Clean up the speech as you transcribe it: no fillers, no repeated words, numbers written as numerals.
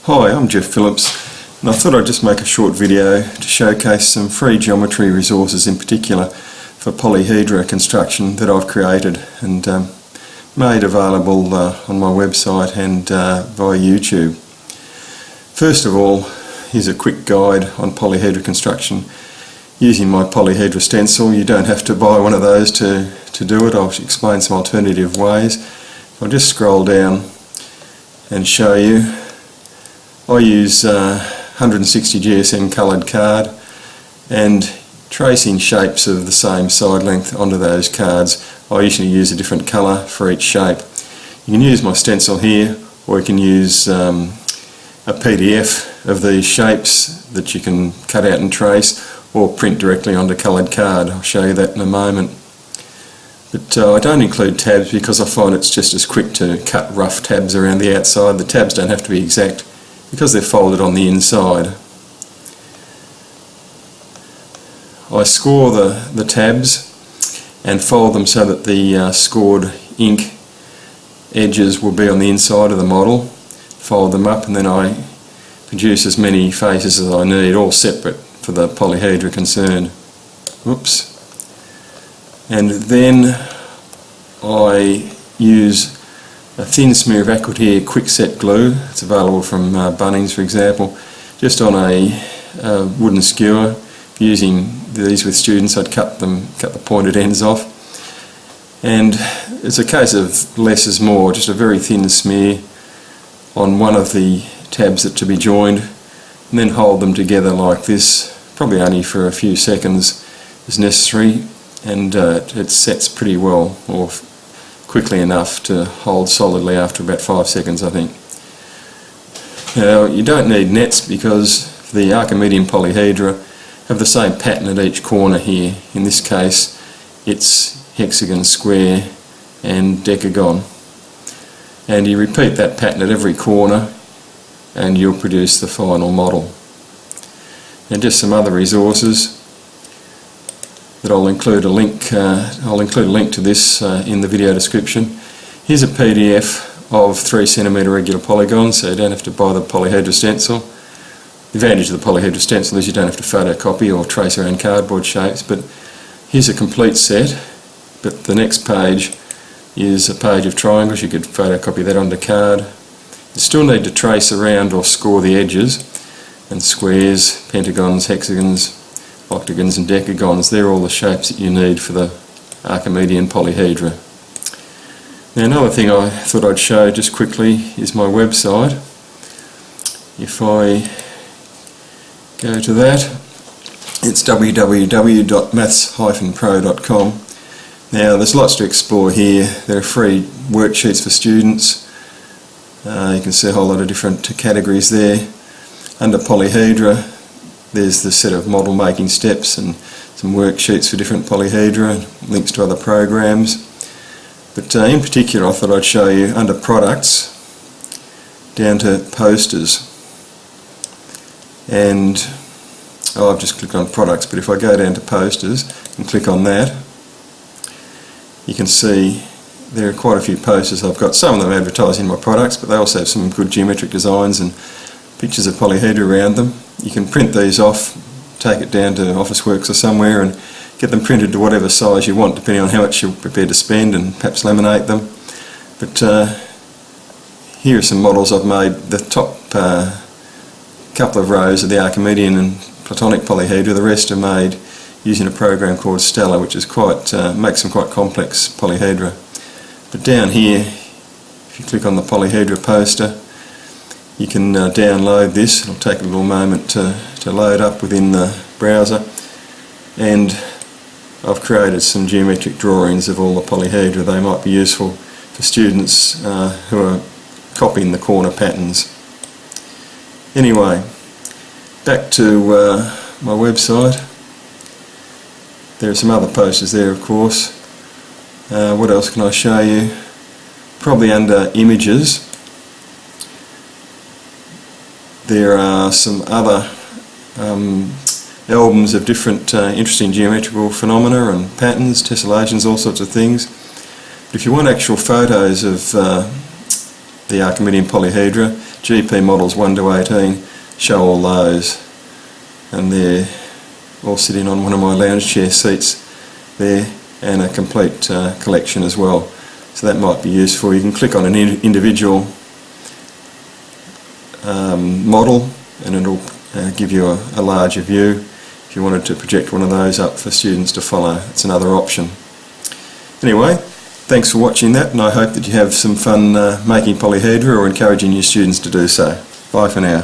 Hi, I'm Geoff Phillips, and I thought I'd just make a short video to showcase some free geometry resources, in particular for Polyhedra Construction, that I've created and made available on my website and via YouTube. First of all, here's a quick guide on Polyhedra Construction using my Polyhedra Stencil. You don't have to buy one of those to do it. I'll explain some alternative ways. I'll just scroll down and show you. I use 160 GSM coloured card, and tracing shapes of the same side length onto those cards, I usually use a different colour for each shape. You can use my stencil here, or you can use a PDF of these shapes that you can cut out and trace, or print directly onto coloured card. I'll show you that in a moment. But I don't include tabs because I find it's just as quick to cut rough tabs around the outside. The tabs don't have to be exact because they're folded on the inside. I score the tabs and fold them so that the scored ink edges will be on the inside of the model. Fold them up, and then I produce as many faces as I need, all separate for the polyhedra concerned. Whoops. And then I use a thin smear of Aquatear quick set glue. It's available from Bunnings, for example, just on a wooden skewer. Using these with students, I'd cut the pointed ends off, and it's a case of less is more. Just a very thin smear on one of the tabs that to be joined, and then hold them together like this, probably only for a few seconds is necessary, and it sets pretty well, or quickly enough to hold solidly after about 5 seconds, I think. Now, you don't need nets because the Archimedean polyhedra have the same pattern at each corner here. In this case, it's hexagon, square and decagon. And you repeat that pattern at every corner and you'll produce the final model. And just some other resources that I'll include a link to this in the video description. Here's a PDF of 3 cm regular polygons, so you don't have to buy the Polyhedra Stencil. The advantage of the Polyhedra Stencil is you don't have to photocopy or trace around cardboard shapes, but here's a complete set. But the next page is a page of triangles. You could photocopy that onto card. You still need to trace around or score the edges, and squares, pentagons, hexagons, octagons and decagons. They're all the shapes that you need for the Archimedean polyhedra. Now, another thing I thought I'd show just quickly is my website. If I go to that, it's www.maths-pro.com. Now, there's lots to explore here. There are free worksheets for students. You can see a whole lot of different categories there. Under Polyhedra, there's the set of model making steps and some worksheets for different polyhedra, links to other programs. But in particular, I thought I'd show you under products down to posters. And I've just clicked on products, but if I go down to posters and click on that, you can see there are quite a few posters I've got. Some of them advertising my products, but they also have some good geometric designs and pictures of polyhedra around them. You can print these off, take it down to Officeworks or somewhere and get them printed to whatever size you want, depending on how much you're prepared to spend, and perhaps laminate them. But here are some models I've made. The top couple of rows are the Archimedean and Platonic polyhedra. The rest are made using a program called Stella, which is makes some quite complex polyhedra. But down here, if you click on the polyhedra poster, you can download this. It'll take a little moment to load up within the browser, and I've created some geometric drawings of all the polyhedra. They might be useful for students who are copying the corner patterns. Anyway, back to my website. There are some other posters there, of course. What else can I show you? Probably under images, there are some other albums of different interesting geometrical phenomena and patterns, tessellations, all sorts of things. But if you want actual photos of the Archimedean polyhedra. GP models 1 to 18 show all those, and they're all sitting on one of my lounge chair seats there, and a complete collection as well. So that might be useful. You can click on an individual model and it'll give you a larger view. If you wanted to project one of those up for students to follow, it's another option. Anyway, thanks for watching that, and I hope that you have some fun making polyhedra or encouraging your students to do so. Bye for now.